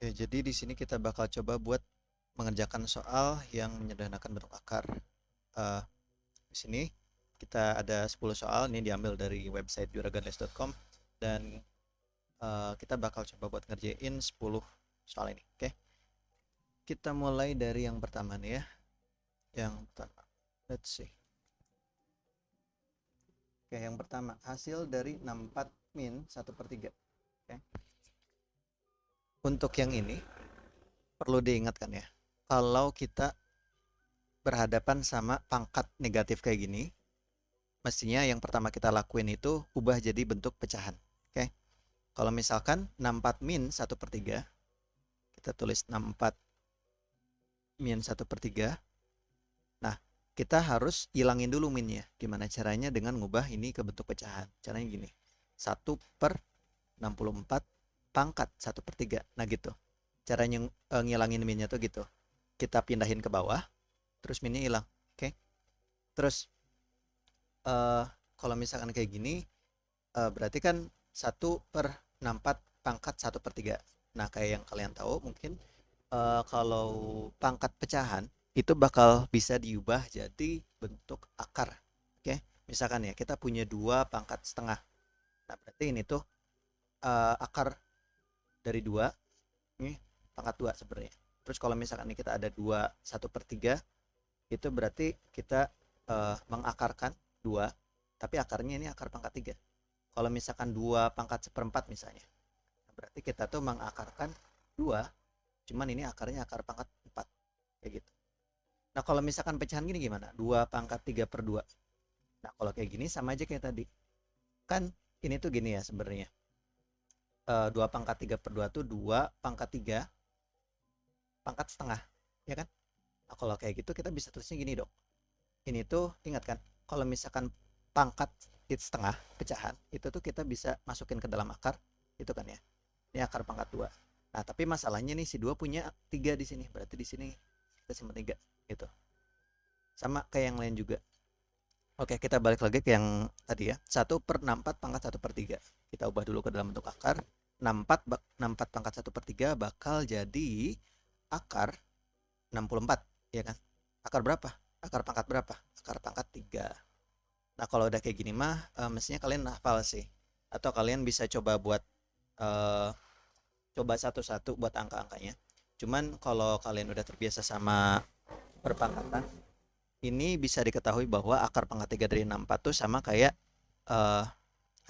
Oke, jadi di sini kita bakal coba buat mengerjakan soal yang menyederhanakan bentuk akar. Eh, di sini kita ada 10 soal, ini diambil dari website juraganles.com dan kita bakal coba buat ngerjain 10 soal ini. Oke, kita mulai dari yang pertama nih ya. Yang pertama, let's see. Oke, yang pertama, hasil dari 64 min 1/3. Oke. Untuk yang ini, perlu diingatkan ya, kalau kita berhadapan sama pangkat negatif kayak gini, mestinya yang pertama kita lakuin itu ubah jadi bentuk pecahan. Oke. Kalau misalkan 64 min 1/3, kita tulis 64 min 1/3. Nah, kita harus hilangin dulu minnya. Gimana caranya dengan ngubah ini ke bentuk pecahan? Caranya gini. 1/64 pangkat 1/3. Nah gitu. Caranya ngilangin minnya tuh gitu. Kita pindahin ke bawah, terus minnya hilang. Oke. Terus kalau misalkan kayak gini, berarti kan 1/64 pangkat 1/3. Nah, kayak yang kalian tahu mungkin kalau pangkat pecahan itu bakal bisa diubah jadi bentuk akar. Oke, misalkan ya kita punya 2 pangkat setengah. Nah, berarti ini tuh akar dari 2, ini pangkat 2 sebenarnya. Terus kalau misalkan ini kita ada 2 1/3, itu berarti kita mengakarkan 2, tapi akarnya ini akar pangkat 3. Kalau misalkan 2 pangkat 1/4 misalnya, berarti kita tuh mengakarkan 2, cuman ini akarnya akar pangkat 4 kayak gitu. Nah, kalau misalkan pecahan gini gimana? 2/3/2. Nah, kalau kayak gini sama aja kayak tadi. Kan ini tuh gini ya sebenarnya. 2/3/2 tuh 2 pangkat 3 pangkat setengah, ya kan? Nah, kalau kayak gitu kita bisa tulisnya gini dong. Ini tuh ingat kan, kalau misalkan pangkat setengah pecahan, itu tuh kita bisa masukin ke dalam akar, itu kan ya. Ini akar pangkat 2. Nah, tapi masalahnya nih si 2 punya 3 di sini. Berarti di sini kita simpan 3 gitu. Sama kayak yang lain juga. Oke, kita balik lagi ke yang tadi ya. 1/64 pangkat 1/3. Kita ubah dulu ke dalam bentuk akar. 64 pangkat 1/3 bakal jadi akar 64, ya kan? Akar berapa? Akar pangkat berapa? Akar pangkat 3. Nah, kalau udah kayak gini mah mestinya kalian hafal sih. Atau kalian bisa coba buat eh, coba satu-satu buat angka-angkanya. Cuman kalau kalian udah terbiasa sama perpangkatan, ini bisa diketahui bahwa akar pangkat 3 dari 64 tuh sama kayak eh,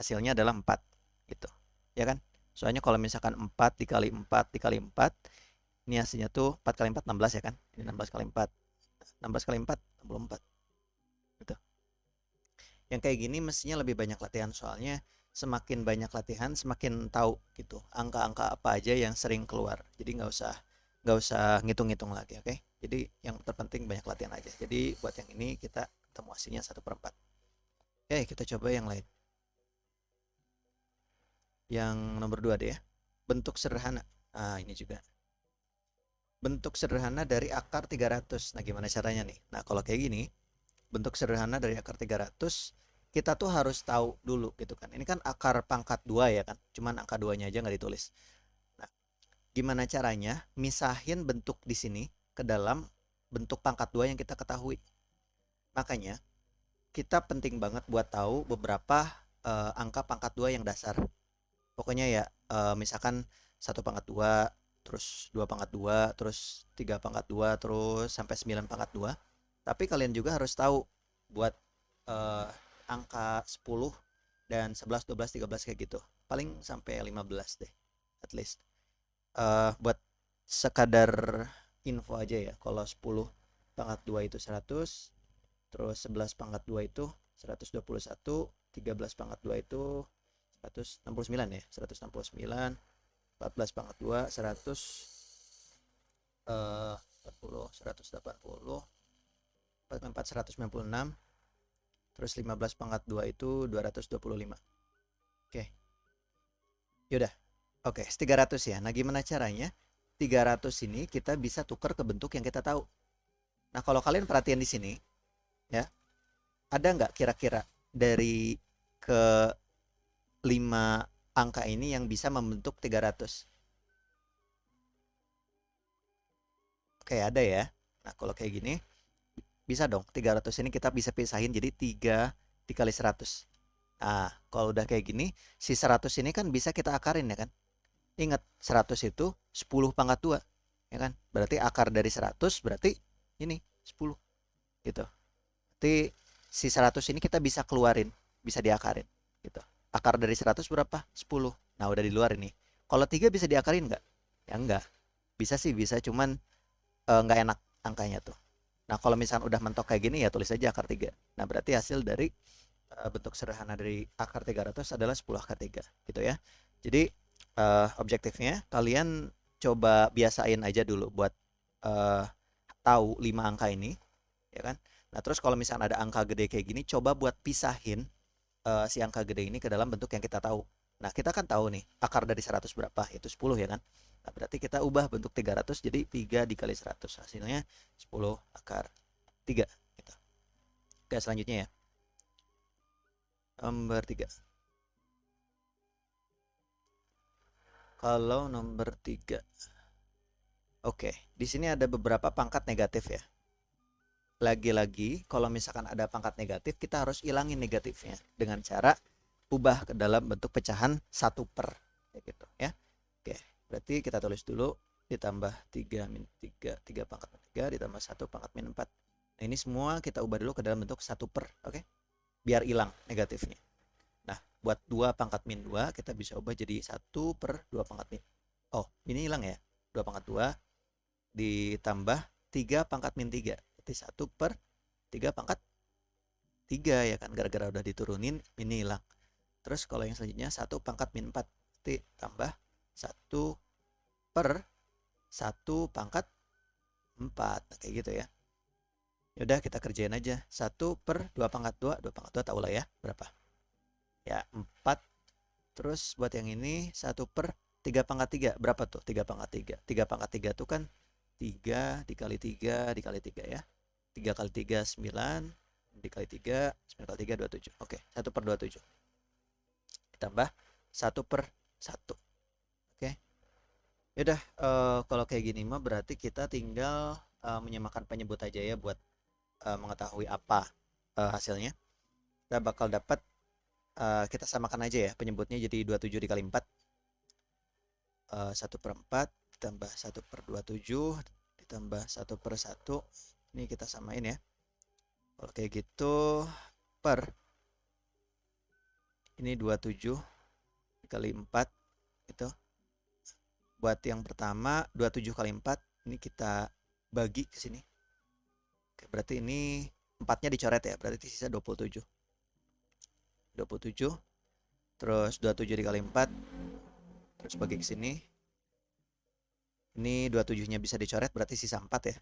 hasilnya adalah 4 gitu. Ya kan? Soalnya kalau misalkan 4 dikali 4 dikali 4, ini hasilnya tuh 4 kali 4 16 ya kan? Ini 16 kali 4. 16 kali 4 64 gitu. Yang kayak gini mestinya lebih banyak latihan, soalnya semakin banyak latihan semakin tahu gitu angka-angka apa aja yang sering keluar. Jadi nggak usah ngitung-ngitung lagi, oke? Jadi yang terpenting banyak latihan aja. Jadi buat yang ini kita ketemu hasilnya 1/4. Oke, kita coba yang lain. Yang nomor 2 deh ya. Bentuk sederhana. Nah, ini juga. Bentuk sederhana dari akar 300. Nah, gimana caranya nih? Nah, kalau kayak gini, bentuk sederhana dari akar 300, kita tuh harus tahu dulu gitu kan. Ini kan akar pangkat 2 ya kan. Cuman angka 2-nya aja nggak ditulis. Nah, gimana caranya misahin bentuk di sini ke dalam bentuk pangkat 2 yang kita ketahui. Makanya, kita penting banget buat tahu beberapa angka pangkat 2 yang dasar. Pokoknya ya misalkan 1/2, terus 2/2, terus 3/2, terus sampai 9/2. Tapi kalian juga harus tahu buat eh, angka 10 dan 11, 12, 13 kayak gitu. Paling sampai 15 deh, at least. Buat sekadar info aja ya, kalau 10/2 itu 100, terus 11/2 itu 121, 13/2 itu 169 ya, 169, 14/2 100, 40, 180, 44 196, terus 15/2 itu 225. Oke, yaudah. Oke, 300 ya. Nah, gimana caranya 300 ini kita bisa tukar ke bentuk yang kita tahu? Nah, kalau kalian perhatian di sini ya, ada nggak kira-kira dari ke 5 angka ini yang bisa membentuk 300? Kayak ada ya. Nah, kalau kayak gini, bisa dong. 300 ini kita bisa pisahin jadi 3 dikali 100. Nah, kalau udah kayak gini, si 100 ini kan bisa kita akarin ya kan. Ingat, 100 itu 10 pangkat 2. Ya kan? Berarti akar dari 100 berarti ini 10 gitu. Berarti si 100 ini kita bisa keluarin, bisa diakarin gitu. Akar dari 100 berapa? 10. Nah, udah di luar ini. Kalau 3 bisa diakarin nggak? Ya enggak. Bisa sih bisa, cuman nggak enak angkanya tuh. Nah, kalau misalkan udah mentok kayak gini ya tulis aja akar 3. Nah, berarti hasil dari bentuk sederhana dari akar 300 adalah 10 akar 3 gitu ya. Jadi objektifnya kalian coba biasain aja dulu buat uh, tahu 5 angka ini ya kan. Nah, terus kalau misalkan ada angka gede kayak gini, coba buat pisahin si angka gede ini ke dalam bentuk yang kita tahu. Nah, kita kan tahu nih akar dari 100 berapa? Itu 10 ya kan. Nah, berarti kita ubah bentuk 300 jadi 3 dikali 100. Hasilnya 10 akar 3 gitu. Oke, selanjutnya ya. Nomor 3. Kalau nomor 3. Oke, di sini ada beberapa pangkat negatif ya. Lagi-lagi, kalau misalkan ada pangkat negatif, kita harus ilangin negatifnya dengan cara ubah ke dalam bentuk pecahan 1 per. Kayak gitu ya. Oke, berarti kita tulis dulu ditambah 3 min 3, 3 pangkat 3 ditambah 1 pangkat min 4. Nah, ini semua kita ubah dulu ke dalam bentuk 1 per, oke? Biar hilang negatifnya. Nah, buat 2 pangkat min 2, kita bisa ubah jadi 1 per 2 pangkat min. Oh, ini hilang ya. 2 pangkat 2 ditambah 3 pangkat min 3. Berarti 1 per 3 pangkat 3 ya kan. Gara-gara udah diturunin, ini hilang. Terus kalau yang selanjutnya 1 pangkat min 4. Berarti tambah 1 per 1 pangkat 4. Nah, kayak gitu ya. Yaudah kita kerjain aja. 1 per 2 pangkat 2. 2 pangkat 2 tau lah ya. Berapa? Ya 4. Terus buat yang ini 1 per 3 pangkat 3. Berapa tuh 3 pangkat 3? 3 pangkat 3 tuh kan 3 dikali 3 dikali 3 ya. 3 kali 3 9. Dikali 3. 9 kali 3 27. Oke, 1 per 27. Ditambah 1 per 1. Oke. Yaudah, kalau kayak gini mah berarti kita tinggal menyamakan penyebut aja ya buat mengetahui apa hasilnya. Kita bakal dapat kita samakan aja ya penyebutnya jadi 27 dikali 4 1 per 4 ditambah 1 per 27 ditambah 1 per 1. Ini kita samain ya. Kalau kayak gitu per ini 27 dikali 4 gitu. Buat yang pertama 27 kali 4 ini kita bagi ke sini. Oke, berarti ini 4-nya dicoret ya, berarti sisa 27. 27 terus 27 dikali 4 terus bagi ke sini. Ini 27-nya bisa dicoret berarti sisa 4 ya.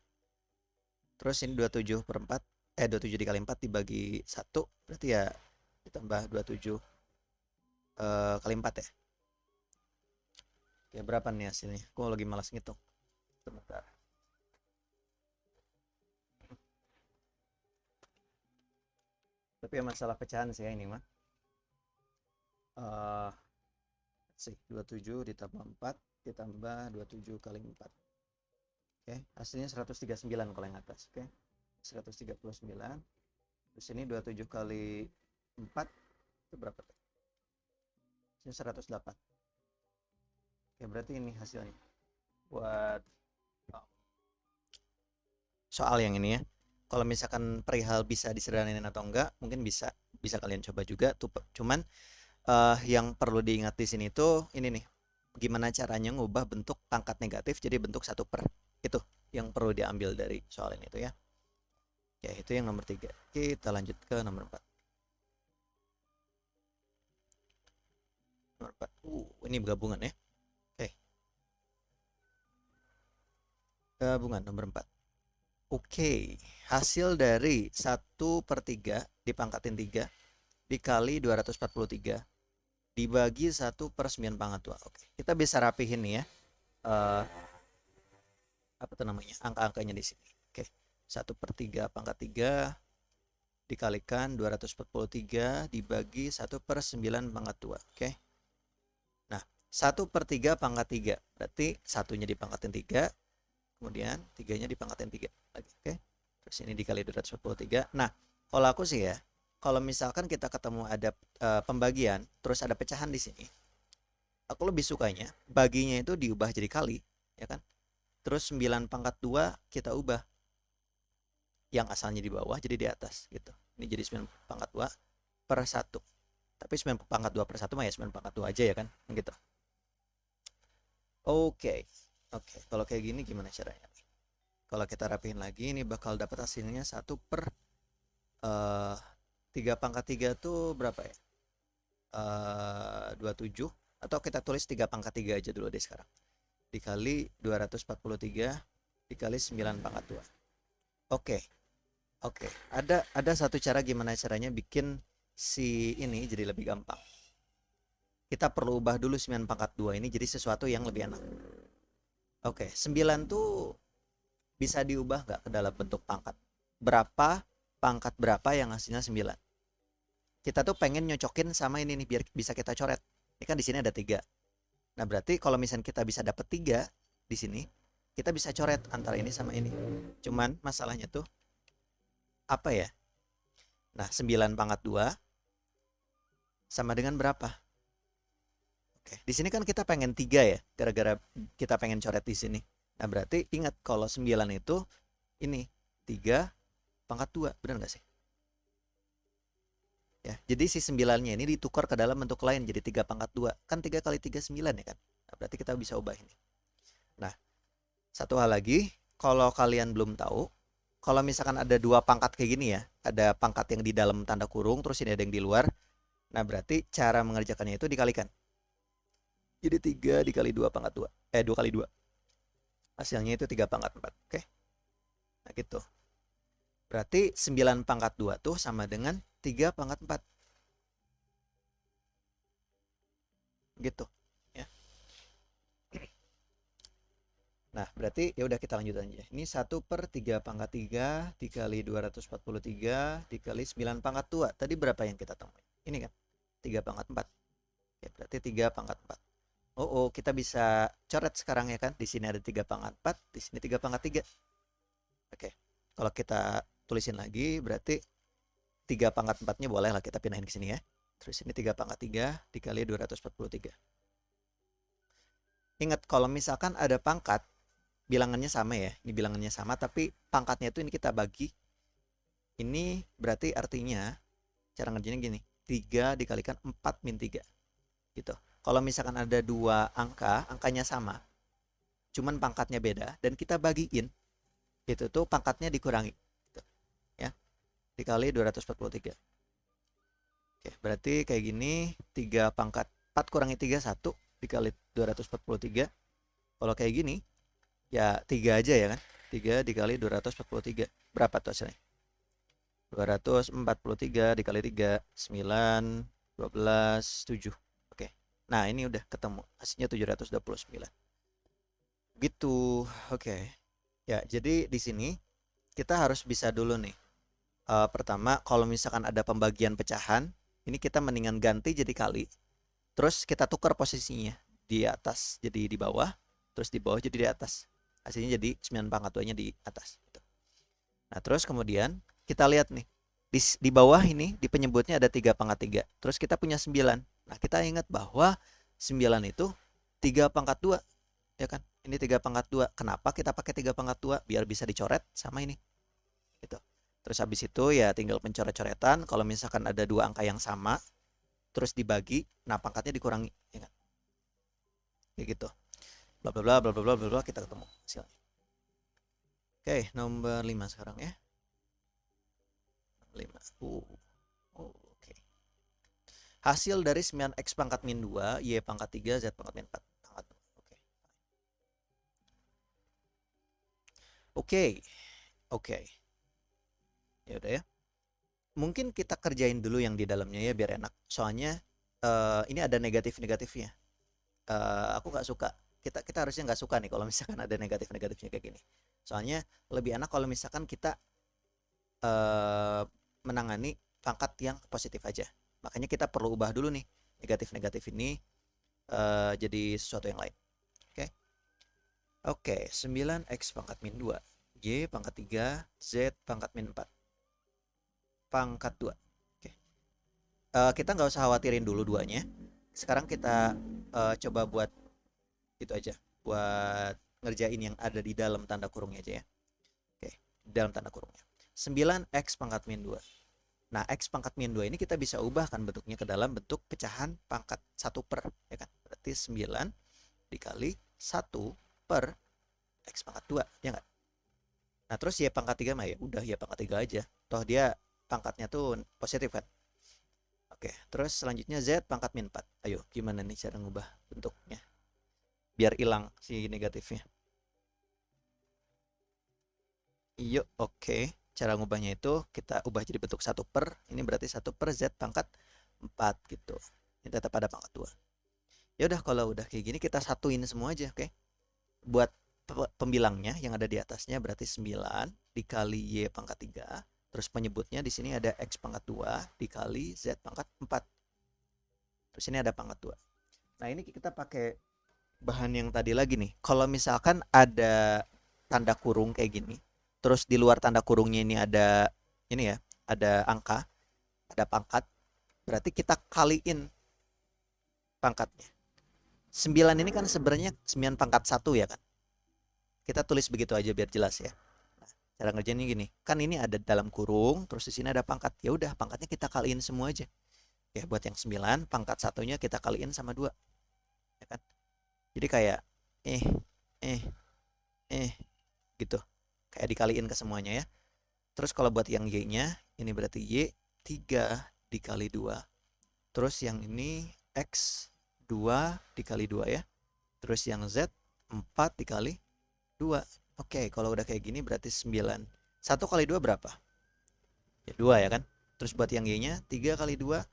Terus ini 27 per 4 27 dikali 4 dibagi 1 berarti ya ditambah 27 kali 4 ya. Oke, berapa nih hasilnya? Gue lagi malas ngitung. Sebentar. Tapi ya masalah pecahan sih ya ini mah. Sih 27 ditambah 4 ditambah 27 kali 4. Oke, hasilnya 139 kalau yang atas. Oke. 139. Terus ini 27 kali 4 itu berapa tuh? Ini 108. Oke, berarti ini hasilnya. Buat soal yang ini ya. Kalau misalkan perihal bisa disederhanain atau enggak, mungkin bisa kalian coba juga tuh. Cuman yang perlu diingat di sini tuh ini nih. Gimana caranya ngubah bentuk pangkat negatif jadi bentuk 1 per. Itu yang perlu diambil dari soal ini tuh ya. Ya, itu yang nomor 3. Kita lanjut ke nomor 4. Nomor 4. Ini gabungan ya. Oke. Gabungan nomor 4. Oke, hasil dari 1 per 3 dipangkatin 3 dikali 243 dibagi 1 per 9 pangkat 2. Oke, kita bisa rapihin nih ya. Apa tuh namanya? Angka-angkanya di sini. Oke, 1 per 3 pangkat 3 dikalikan 243 dibagi 1 per 9 pangkat 2. Oke. Nah, 1 per 3 pangkat 3. Berarti satunya dipangkatin 3. kemudian 3-nya dipangkatin 3 lagi. Oke. Terus ini dikali 243. Nah, kalau aku sih ya, kalau misalkan kita ketemu ada pembagian, terus ada pecahan di sini, aku lebih sukanya baginya itu diubah jadi kali, ya kan? Terus 9 pangkat 2 kita ubah yang asalnya di bawah jadi di atas gitu. Ini jadi 9 pangkat 2 per 1. Tapi 9 pangkat 2 per 1 mah ya 9 pangkat 2 aja ya kan? Gitu. Oke. Oke, kalau kayak gini gimana caranya? Kalau kita rapihin lagi ini bakal dapat hasilnya 1 per 3 pangkat 3 tuh berapa ya? 27, atau kita tulis 3 pangkat 3 aja dulu deh sekarang. Dikali 243 dikali 9 pangkat 2. Oke. Oke, ada satu cara gimana caranya bikin si ini jadi lebih gampang. Kita perlu ubah dulu 9 pangkat 2 ini jadi sesuatu yang lebih enak. Oke, 9 tuh bisa diubah nggak ke dalam bentuk pangkat? Berapa pangkat berapa yang hasilnya 9? Kita tuh pengen nyocokin sama ini nih biar bisa kita coret. Ini kan di sini ada 3. Nah, berarti kalau misalnya kita bisa dapat 3 di sini, kita bisa coret antara ini sama ini. Cuman masalahnya tuh apa ya? Nah, 9 pangkat 2 sama dengan berapa? Oke, di sini kan kita pengen 3 ya, gara-gara kita pengen coret di sini. Nah, berarti ingat kalau 9 itu ini 3 pangkat 2, benar nggak sih? Ya, jadi si 9-nya ini ditukar ke dalam bentuk lain jadi 3 pangkat 2. Kan 3 kali 3 9 ya kan? Nah, berarti kita bisa ubah ini. Nah, satu hal lagi, kalau kalian belum tahu, kalau misalkan ada 2 pangkat kayak gini ya, ada pangkat yang di dalam tanda kurung, terus ini ada yang di luar. Nah, berarti cara mengerjakannya itu dikalikan. Jadi 3 dikali 2 pangkat 2. 2 kali 2. Hasilnya itu 3 pangkat 4. Oke. Nah, gitu. Berarti 9 pangkat 2 tuh sama dengan 3 pangkat 4. Gitu. Ya. Nah, berarti ya udah kita lanjut aja. Ini 1 per 3 pangkat 3 dikali 243 dikali 9 pangkat 2. Tadi berapa yang kita temuin? Ini kan 3 pangkat 4. Ya, berarti 3 pangkat 4. Oh, kita bisa coret sekarang ya kan. Di sini ada 3 pangkat 4, di sini 3 pangkat 3. Oke. Kalau kita tulisin lagi berarti 3 pangkat 4-nya boleh lah kita pindahin ke sini ya. Terus ini 3 pangkat 3 dikali 243. Ingat kalau misalkan ada pangkat, bilangannya sama ya. Ini bilangannya sama tapi pangkatnya itu ini kita bagi. Ini berarti artinya cara ngerjainnya gini. 3 dikalikan 4 min 3. Gitu. Kalau misalkan ada 2 angka, angkanya sama, cuman pangkatnya beda dan kita bagiin, itu tuh pangkatnya dikurangi. Gitu. Ya. Dikali 243. Oke, berarti kayak gini 3 pangkat 4 kurangi 3 1 dikali 243. Kalau kayak gini ya 3 aja ya kan. 3 dikali 243. Berapa tuh hasilnya? 243 dikali 3 9 12 7. Oke. Nah, ini udah ketemu. Hasilnya 729. Gitu. Oke. Ya, jadi di sini kita harus bisa dulu nih. Pertama, kalau misalkan ada pembagian pecahan, ini kita mendingan ganti jadi kali. Terus kita tukar posisinya. Di atas jadi di bawah, terus di bawah jadi di atas. Hasilnya jadi 9 pangkat 2-nya di atas. Gitu. Nah, terus kemudian kita lihat nih. Di bawah ini, di penyebutnya ada 3 pangkat 3. Terus kita punya 9. Nah, kita ingat bahwa 9 itu 3 pangkat 2. Ya kan? Ini 3 pangkat 2. Kenapa kita pakai 3 pangkat 2? Biar bisa dicoret sama ini. Gitu. Terus habis itu ya tinggal pencoret-coretan. Kalau misalkan ada 2 angka yang sama, terus dibagi, nah pangkatnya dikurangi. Ya kan? Kayak gitu. Bla bla bla bla bla bla bla, kita ketemu hasilnya. Oke, nomor 5 sekarang ya. 5. Oke. Hasil dari 9x pangkat min 2, y pangkat 3, z pangkat min 4. Oke. Oke. Oke. Ya udah ya. Mungkin kita kerjain dulu yang di dalamnya ya biar enak. Soalnya ini ada negatif-negatifnya. Aku nggak suka. Kita harusnya nggak suka nih kalau misalkan ada negatif-negatifnya kayak gini. Soalnya lebih enak kalau misalkan kita menangani pangkat yang positif aja. Makanya kita perlu ubah dulu nih negatif-negatif ini jadi sesuatu yang lain. Oke. Oke, 9x pangkat min 2. Y pangkat 3. Z pangkat min 4. Pangkat 2. Oke. Kita nggak usah khawatirin dulu duanya. Sekarang kita coba buat itu aja. Buat ngerjain yang ada di dalam tanda kurungnya aja ya. Oke, dalam tanda kurungnya. 9x pangkat min 2. Nah, x pangkat min 2 ini kita bisa ubahkan bentuknya ke dalam bentuk pecahan pangkat 1 per, ya kan? Berarti 9 dikali 1 per x pangkat 2, ya nggak? Nah, terus y pangkat 3 mah ya udah y pangkat 3 aja. Toh dia pangkatnya tuh positif kan? Oke, terus selanjutnya z pangkat min 4. Ayo, gimana nih cara ngubah bentuknya? Biar hilang si negatifnya. Yuk, oke. Cara ngubahnya itu kita ubah jadi bentuk 1 per. Ini berarti 1 per z pangkat 4 gitu. Ini tetap ada pangkat 2. Ya udah, kalau udah kayak gini kita satuin semua aja, oke? Buat pembilangnya yang ada di atasnya berarti 9 dikali y pangkat 3. Terus penyebutnya di sini ada x pangkat 2 dikali z pangkat 4. Terus ini ada pangkat 2. Nah, ini kita pakai bahan yang tadi lagi nih. Kalau misalkan ada tanda kurung kayak gini, terus di luar tanda kurungnya ini ada ini ya, ada angka, ada pangkat, berarti kita kaliin pangkatnya. 9 ini kan sebenarnya 9 pangkat 1 ya kan. Kita tulis begitu aja biar jelas ya. Nah, cara ngerjainnya gini, kan ini ada dalam kurung, terus di sini ada pangkat. Ya udah, pangkatnya kita kaliin semua aja. Ya, buat yang 9, pangkat satunya kita kaliin sama 2, ya kan? Jadi kayak eh eh eh gitu. Kayak dikaliin ke semuanya ya. Terus kalau buat yang y-nya, ini berarti y 3 dikali 2. Terus yang ini x 2 dikali 2 ya. Terus yang z 4 dikali 2. Oke, kalau udah kayak gini berarti 9. 1 kali 2 berapa? Ya 2 ya kan? Terus buat yang y-nya 3 kali 2,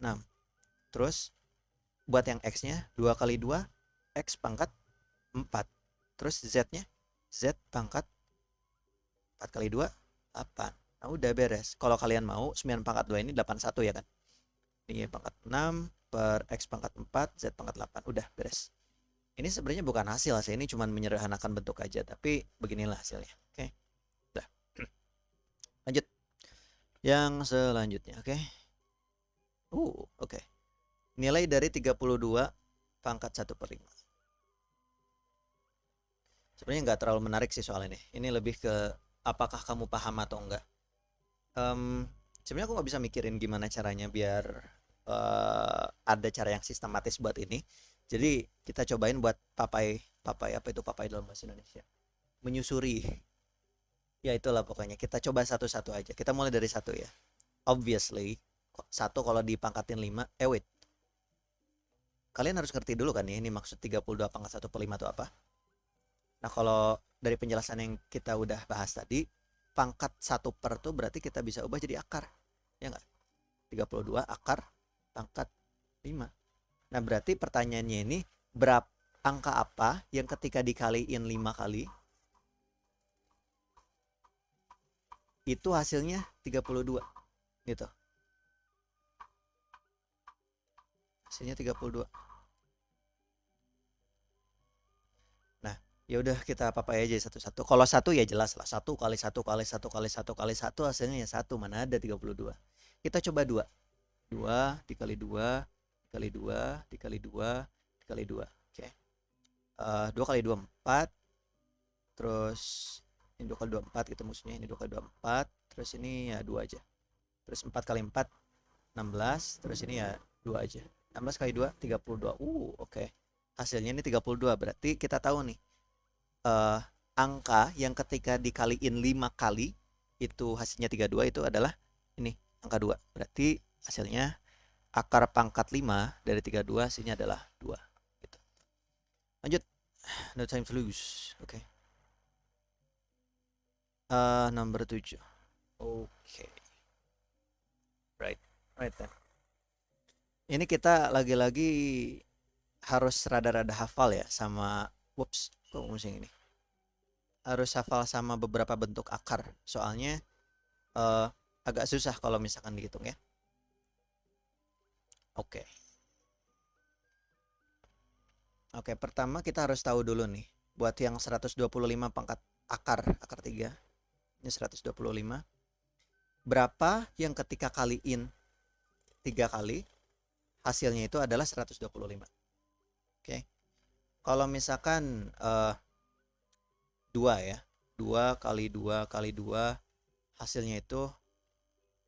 6. Terus buat yang x-nya 2 kali 2, x pangkat 4. Terus z-nya, z pangkat 4 kali 2, 8. Nah, udah beres. Kalau kalian mau, 9 pangkat 2 ini 81 ya kan? Ini pangkat 6 per x pangkat 4, z pangkat 8. Udah beres. Ini sebenarnya bukan hasil sih, ini cuma menyederhanakan bentuk aja, tapi beginilah hasilnya. Oke. Udah. Lanjut. Yang selanjutnya, oke. Oke. Nilai dari 32 pangkat 1 per 5. Sebenarnya nggak terlalu menarik sih soal ini. Ini lebih ke apakah kamu paham atau enggak. Sebenarnya aku nggak bisa mikirin gimana caranya biar ada cara yang sistematis buat ini. Jadi kita cobain buat papai apa itu papai dalam bahasa Indonesia? Menyusuri. Ya itulah pokoknya. Kita coba satu-satu aja. Kita mulai dari satu ya. Obviously, satu kalau dipangkatin 5, wait. Kalian harus ngerti dulu kan ya, ini maksud 32 pangkat 1 per 5 itu apa? Nah, kalau dari penjelasan yang kita udah bahas tadi, pangkat 1 per tuh berarti kita bisa ubah jadi akar. Ya enggak? 32 akar pangkat 5. Nah, berarti pertanyaannya ini berapa angka apa yang ketika dikaliin 5 kali itu hasilnya 32 gitu. Hasilnya 32. Nah, ya udah kita papai aja satu-satu. Kalau satu ya jelas lah, 1 kali 1 kali 1 kali 1 kali 1 hasilnya ya 1, mana ada 32. Kita coba 2. 2 dikali 2 dikali 2 dikali 2 dikali 2. Oke. 2 kali 2 4. Terus ini 2 kali 2 4 gitu maksudnya. Ini 2 kali 2 4. Terus ini ya 2 aja. Terus 4 kali 4 16. Terus ini ya 2 aja. 16 kali 2 32. Oke. Hasilnya ini 32. Berarti kita tahu nih angka yang ketika dikaliin 5 kali itu hasilnya 32 itu adalah ini angka 2. Berarti hasilnya akar pangkat 5 dari 32 hasilnya adalah 2 gitu. Lanjut. No time to lose. Oke. Nomor 7. Oke. Right then. Ini kita lagi-lagi harus rada-rada hafal ya sama kok musim ini. Harus hafal sama beberapa bentuk akar. Soalnya agak susah kalau misalkan dihitung ya. Oke. Oke, pertama kita harus tahu dulu nih. buat yang 125 pangkat akar 3, ini 125. Berapa yang ketika kaliin 3 kali, hasilnya itu adalah 125. Oke. Kalau misalkan 2 ya. 2 kali 2 kali 2, hasilnya itu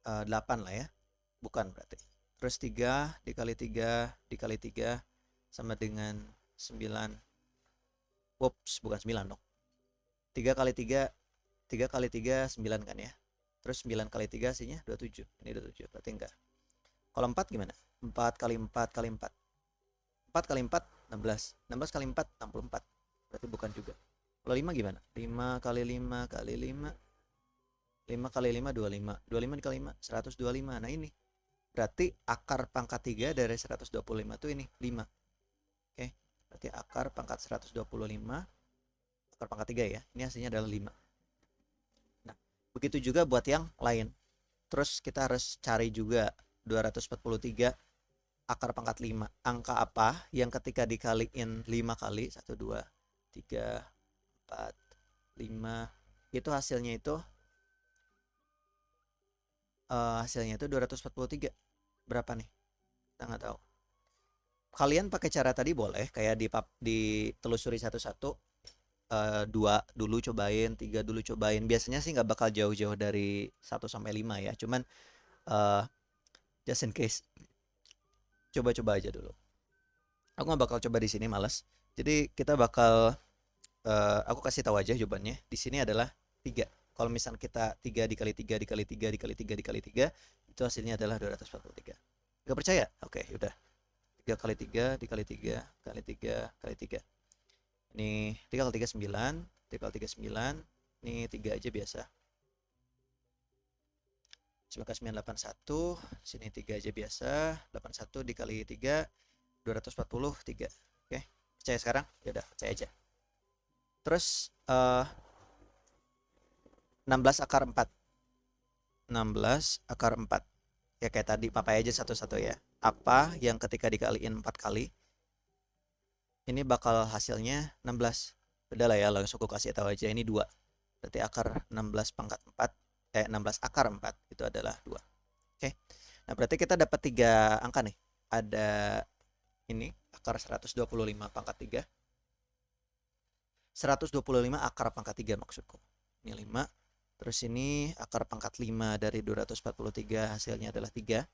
8 lah ya. Bukan berarti. Terus 3 dikali 3 dikali 3 sama dengan 9. Ups, bukan 9 dong. 3 kali 3, 3 kali 3, 9 kan ya. Terus 9 kali 3 hasilnya 27. Ini 27, berarti enggak. Kalau 4 gimana? 4 kali 4 kali 4. 4 kali 4, 16. 16 kali 4, 64. Berarti bukan juga. Kalau 5 gimana? 5 kali 5 kali 5. 5 kali 5, 25. 25 dikali 5, 125. Nah ini. Berarti akar pangkat 3 dari 125 itu ini, 5. Oke. Berarti akar pangkat 125, akar pangkat 3 ya. Ini hasilnya adalah 5. Nah, begitu juga buat yang lain. Terus kita harus cari juga 243 akar pangkat 5. Angka apa yang ketika dikaliin 5 kali, 1, 2, 3, 4, 5, itu hasilnya itu hasilnya itu 243. Berapa nih? Kita nggak tahu. Kalian pakai cara tadi boleh, kayak ditelusuri satu-satu. 2 dulu cobain, 3 dulu cobain. Biasanya sih nggak bakal jauh-jauh dari 1 sampai 5 ya. Cuman just in case, coba-coba aja dulu. Aku nggak bakal coba di sini, males. Jadi kita bakal aku kasih tahu aja jawabannya. Di sini adalah 3. Kalau misalnya kita 3 dikali 3 dikali 3 dikali 3 dikali 3, itu hasilnya adalah 243. Gak percaya? Oke, udah. 3 kali 3 dikali 3 kali 3 kali 3. Ini 3 kali 3, 9. 3 kali 3, 9. Ini 3 aja biasa. 9 kali 9, 81. Sini 3 aja biasa. 81 dikali 3, 243. Oke, percaya sekarang? Ya udah, percaya aja. Terus 16 akar 4. 16 akar 4. Ya kayak tadi, papai aja satu-satu ya. Apa yang ketika dikaliin 4 kali, ini bakal hasilnya 16. Udah lah ya, langsung aku kasih tahu aja. Ini 2. Berarti akar 16 pangkat 4. 16 akar 4 itu adalah 2. Oke. Nah, berarti kita dapat 3 angka nih. Ada ini, akar 125 pangkat 3. 125 akar pangkat 3 maksudku. Ini 5. Terus ini akar pangkat 5 dari 243 hasilnya adalah 3.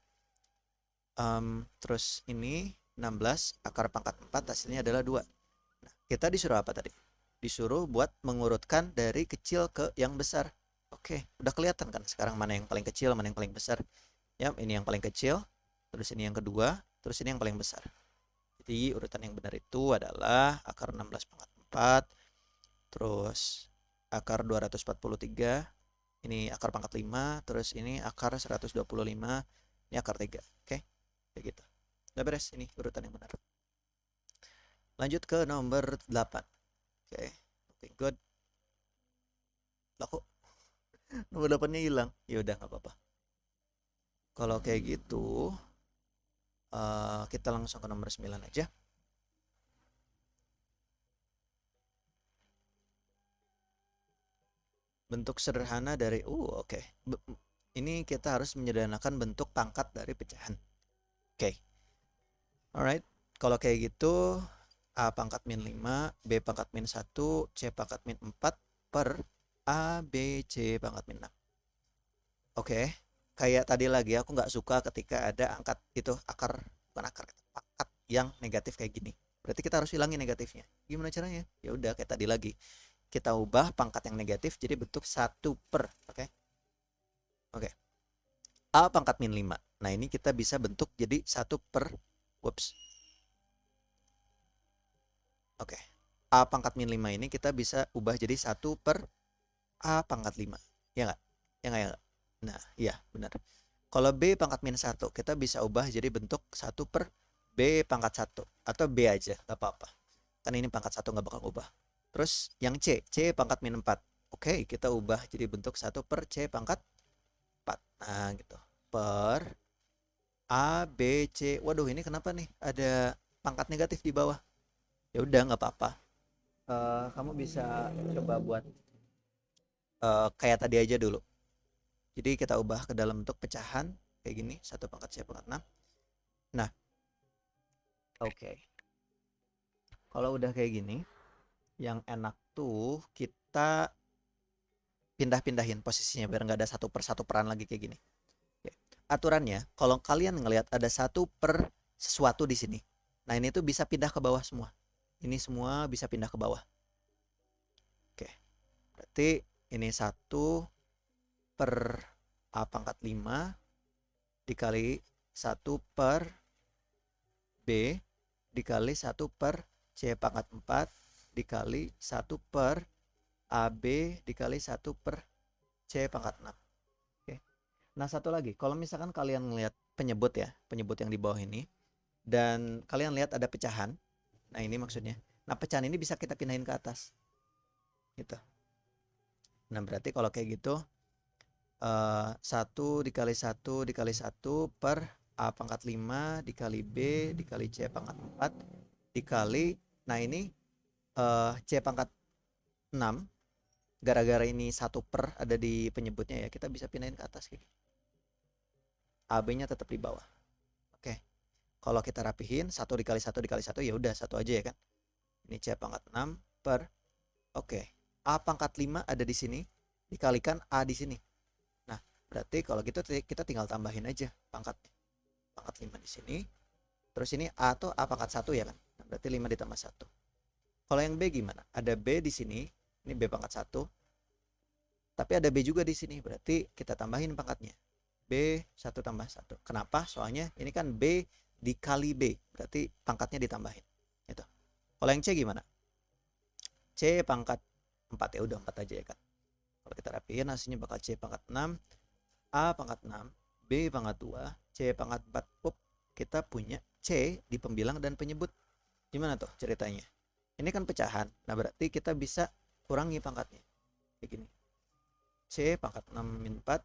Terus ini 16 akar pangkat 4 hasilnya adalah 2. Nah, kita disuruh apa tadi? Disuruh buat mengurutkan dari kecil ke yang besar. Oke, udah kelihatan kan sekarang mana yang paling kecil, mana yang paling besar. Ya, ini yang paling kecil, terus ini yang kedua, terus ini yang paling besar. Jadi urutan yang benar itu adalah akar 16 pangkat 4, terus akar 243, ini akar pangkat 5, terus ini akar 125, ini akar 3. Oke, kayak gitu. Udah beres, ini urutan yang benar. Lanjut ke nomor 8. Oke, good. Laku nomor 8-nya hilang. Ya udah nggak apa-apa. Kalau kayak gitu, kita langsung ke nomor 9 aja. Bentuk sederhana dari oke. Ini kita harus menyederhanakan bentuk pangkat dari pecahan. Oke. Alright. Kalau kayak gitu, A pangkat min 5, B pangkat min 1, C pangkat min 4 per A, B, C pangkat min 6. Oke. Kayak tadi lagi, aku nggak suka ketika ada angkat itu bukan akar, pangkat yang negatif kayak gini. Berarti kita harus hilangin negatifnya. Gimana caranya? Ya udah kayak tadi lagi. Kita ubah pangkat yang negatif jadi bentuk 1 per. Oke. Oke. A pangkat min 5. Nah, ini kita bisa bentuk jadi 1 per. Whoops. Oke. A pangkat min 5 ini kita bisa ubah jadi 1 per A pangkat 5. Ya nggak? Ya nggak, ya nggak? Nah, iya benar. Kalau B pangkat min 1, kita bisa ubah jadi bentuk 1 per B pangkat 1. Atau B aja, nggak apa-apa. Kan ini pangkat 1 nggak bakal ubah. Terus yang C pangkat min 4. Oke, kita ubah jadi bentuk 1 per C pangkat 4. Nah, gitu. Per A, B, C. Waduh, ini kenapa nih? Ada pangkat negatif di bawah. Ya udah, nggak apa-apa. Kamu bisa coba buat kayak tadi aja dulu. Jadi kita ubah ke dalam bentuk pecahan kayak gini, 1 pangkat C pangkat 6. Nah, oke. Kalau udah kayak gini, yang enak tuh kita pindah-pindahin posisinya biar nggak ada satu per satu peran lagi kayak gini. Oke. Aturannya, kalau kalian ngelihat ada satu per sesuatu di sini, nah ini tuh bisa pindah ke bawah semua. Ini semua bisa pindah ke bawah. Oke, berarti ini 1 per A pangkat 5 dikali 1 per B dikali 1 per C pangkat 4 dikali 1 per AB dikali 1 per C pangkat 6. Oke. Nah, satu lagi, kalau misalkan kalian ngelihat penyebut ya, penyebut yang di bawah ini, dan kalian lihat ada pecahan, nah ini maksudnya. Nah, pecahan ini bisa kita pindahin ke atas. Gitu. Nah, berarti kalau kayak gitu, 1 dikali 1 dikali 1 per A pangkat 5 dikali B dikali C pangkat 4 dikali, nah ini C pangkat 6, gara-gara ini 1 per ada di penyebutnya ya, kita bisa pindahin ke atas kayak gitu. AB-nya tetap di bawah. Oke. Kalau kita rapihin 1 dikali 1 dikali 1 ya udah 1 aja ya kan. Ini C pangkat 6 per, oke. A pangkat 5 ada di sini dikalikan A di sini. Nah, berarti kalau gitu kita tinggal tambahin aja pangkatnya. Pangkat 5 di sini. Terus ini A tuh A pangkat 1 ya kan. Nah, berarti 5 ditambah 1. Kalau yang B gimana? Ada B di sini, ini B pangkat 1. Tapi ada B juga di sini, berarti kita tambahin pangkatnya. B 1 tambah 1. Kenapa? Soalnya ini kan B dikali B, berarti pangkatnya ditambahin. Itu. Kalau yang C gimana? C pangkat 4 ya udah 4 aja ya kan. Kalau kita rapiin hasilnya bakal C pangkat 6, A pangkat 6, B pangkat 2, C pangkat 4. Up, kita punya C di pembilang dan penyebut. Gimana tuh ceritanya? Ini kan pecahan. Nah, berarti kita bisa kurangi pangkatnya. Kayak gini. C pangkat 6 min 4,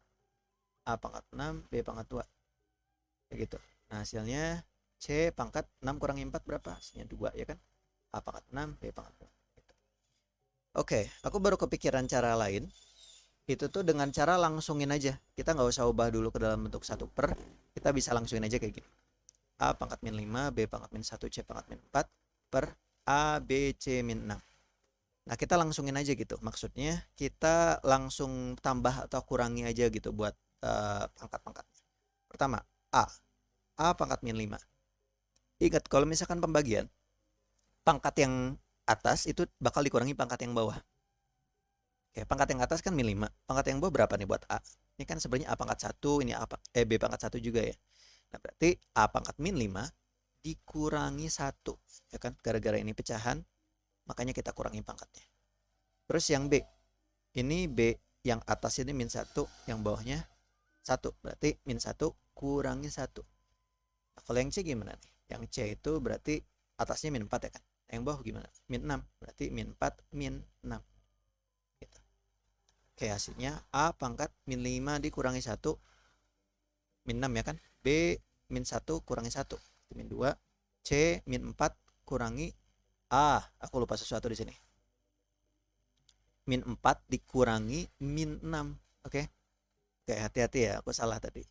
A pangkat 6, B pangkat 2. Kayak gitu. Nah, hasilnya C pangkat 6 kurangi 4 berapa? Hasilnya 2 ya kan? A pangkat 6, B pangkat 2. Gitu. Oke, aku baru kepikiran cara lain. Itu tuh dengan cara langsungin aja. Kita nggak usah ubah dulu ke dalam bentuk 1 per. Kita bisa langsungin aja kayak gini. A pangkat min 5, B pangkat min 1, C pangkat min 4 per A, B, C min 6. Nah, kita langsungin aja gitu. Maksudnya kita langsung tambah atau kurangi aja gitu buat pangkat-pangkatnya. Pertama, A. A pangkat min 5. Ingat kalau misalkan pembagian, pangkat yang atas itu bakal dikurangi pangkat yang bawah. Oke, pangkat yang atas kan min 5. Pangkat yang bawah berapa nih buat A? Ini kan sebenarnya A pangkat 1, ini B pangkat 1 juga ya. Nah, berarti A pangkat min 5 dikurangi 1. Ya kan? Gara-gara ini pecahan, makanya kita kurangi pangkatnya. Terus yang B. Ini B yang atas ini min 1, yang bawahnya 1. Berarti min 1 kurangi 1. Nah, kalau yang C gimana nih? Yang C itu berarti atasnya min 4 ya kan? Yang bawah gimana? Min 6. Berarti min 4 min 6. Gitu. Oke, hasilnya A pangkat min 5 dikurangi 1 min 6 ya kan? B min 1 kurangi 1 min 2. C min 4 kurangi aku lupa sesuatu di sini. Min 4 dikurangi min 6. Oke. Oke, hati-hati ya, aku salah tadi.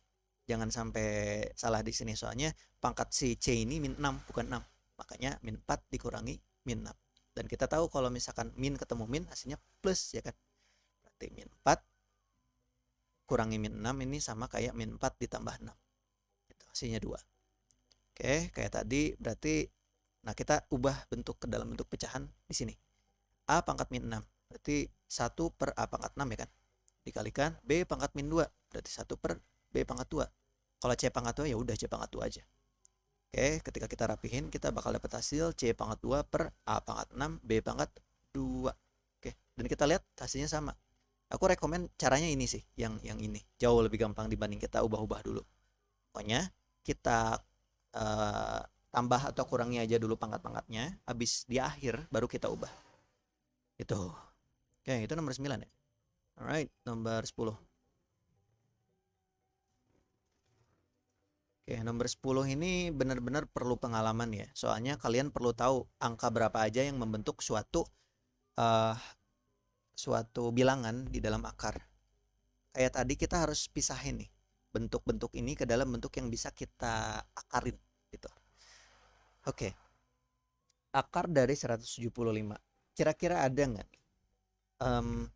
Jangan sampai salah di sini soalnya pangkat si C ini min 6 bukan 6. Makanya min 4 dikurangi min 6. Dan kita tahu kalau misalkan min ketemu min hasilnya plus ya kan. Berarti min 4 kurangi min 6 ini sama kayak min 4 ditambah 6. Itu hasilnya 2. Oke, kayak tadi berarti nah kita ubah bentuk ke dalam bentuk pecahan di sini. A pangkat min 6. Berarti 1 per A pangkat 6 ya kan. Dikalikan B pangkat min 2. Berarti 1 per B pangkat 2. Kalau C pangkat 2 ya udah C pangkat 2 aja. Oke, ketika kita rapihin kita bakal dapat hasil C pangkat 2 per A pangkat 6 B pangkat 2. Oke, dan kita lihat hasilnya sama. Aku rekomen caranya ini sih, yang ini. Jauh lebih gampang dibanding kita ubah-ubah dulu. Pokoknya kita tambah atau kurangi aja dulu pangkat-pangkatnya, habis di akhir baru kita ubah. Itu. Oke, itu nomor 9 ya. Alright, nomor 10. Oke, nomor 10 ini benar-benar perlu pengalaman ya. Soalnya kalian perlu tahu angka berapa aja yang membentuk suatu eh, suatu bilangan di dalam akar. Kayak tadi kita harus pisahin nih bentuk-bentuk ini ke dalam bentuk yang bisa kita akarin gitu. Oke, akar dari 175. Kira-kira ada nggak em,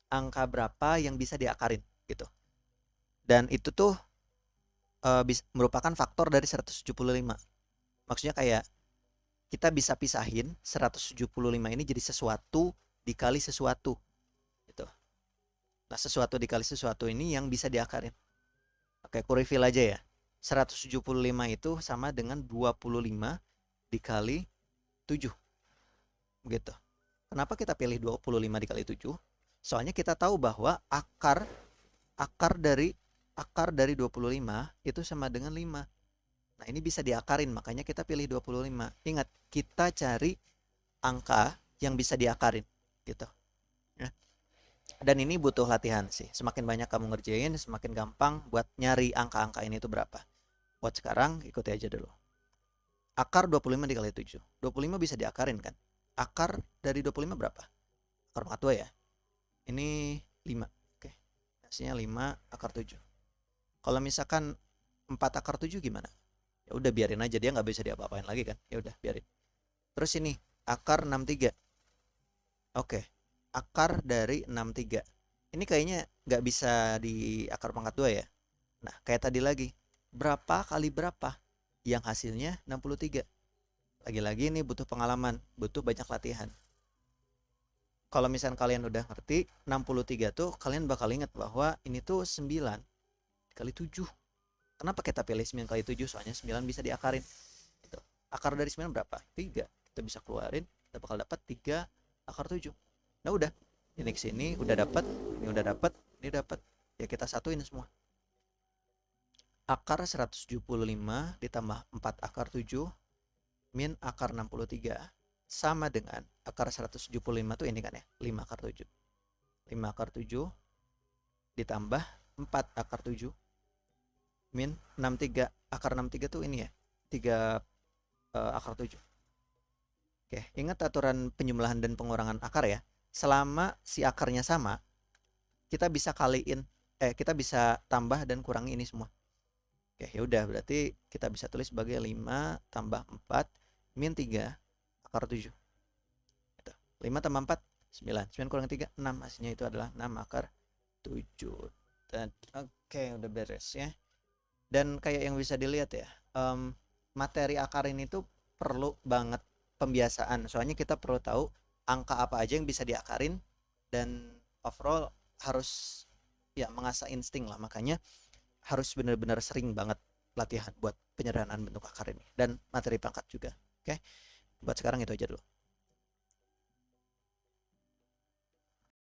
angka berapa yang bisa diakarin gitu? Dan itu tuh merupakan faktor dari 175. Maksudnya kayak kita bisa pisahin 175 ini jadi sesuatu dikali sesuatu gitu. Nah, sesuatu dikali sesuatu ini yang bisa diakarin. Oke, aku reveal aja ya. 175 itu sama dengan 25 dikali 7. Begitu. Kenapa kita pilih 25 dikali 7? Soalnya kita tahu bahwa akar dari 25 itu sama dengan 5. Nah, ini bisa diakarin, makanya kita pilih 25. Ingat, kita cari angka yang bisa diakarin gitu. Ya. Dan ini butuh latihan sih. Semakin banyak kamu ngerjain, semakin gampang buat nyari angka-angka ini tuh berapa. Buat sekarang, ikuti aja dulu. Akar 25 dikali 7. 25 bisa diakarin kan? Akar dari 25 berapa? Akar pangkat 2 ya. Ini 5. Oke. Hasilnya 5 akar 7. Kalau misalkan 4 akar 7 gimana? Ya udah biarin aja, dia nggak bisa diapa-apain lagi kan. Ya udah biarin. Terus ini akar 63. Oke. Akar dari 63. Ini kayaknya nggak bisa di akar pangkat 2 ya. Nah, kayak tadi lagi. Berapa kali berapa? Yang hasilnya 63. Lagi-lagi ini butuh pengalaman, butuh banyak latihan. Kalau misalnya kalian udah ngerti 63 tuh, kalian bakal ingat bahwa ini tuh 9 kali 7. Kenapa kita pilih 9 kali 7? Soalnya 9 bisa diakarin. Gitu. Akar dari 9 berapa? 3. Kita bisa keluarin, kita bakal dapat 3 akar 7. Nah udah, ini kesini udah dapat, ini udah dapat, ini dapat. Ya kita satuin semua. Akar 175 ditambah 4 akar 7 min akar 63 sama dengan akar 175 tuh ini kan ya, 5 akar 7. 5 akar 7 ditambah 4 akar 7 min 63. Akar 63 tuh ini ya, 3 akar 7. Oke, ingat aturan penjumlahan dan pengurangan akar ya. Selama si akarnya sama, kita bisa kaliin, kita bisa tambah dan kurangi ini semua. Oke, ya udah berarti kita bisa tulis sebagai 5 tambah 4 min 3 akar 7. Gitu. 5 tambah 4, 9. 9 kurang 3, 6. Hasilnya itu adalah 6 akar 7. Dan oke, udah beres ya. Dan kayak yang bisa dilihat ya, materi akar ini tuh perlu banget pembiasaan. Soalnya kita perlu tahu angka apa aja yang bisa diakarin dan overall harus ya mengasah insting lah. Makanya harus benar-benar sering banget latihan buat penyederhanaan bentuk akar ini dan materi pangkat juga. Oke, buat sekarang itu aja dulu.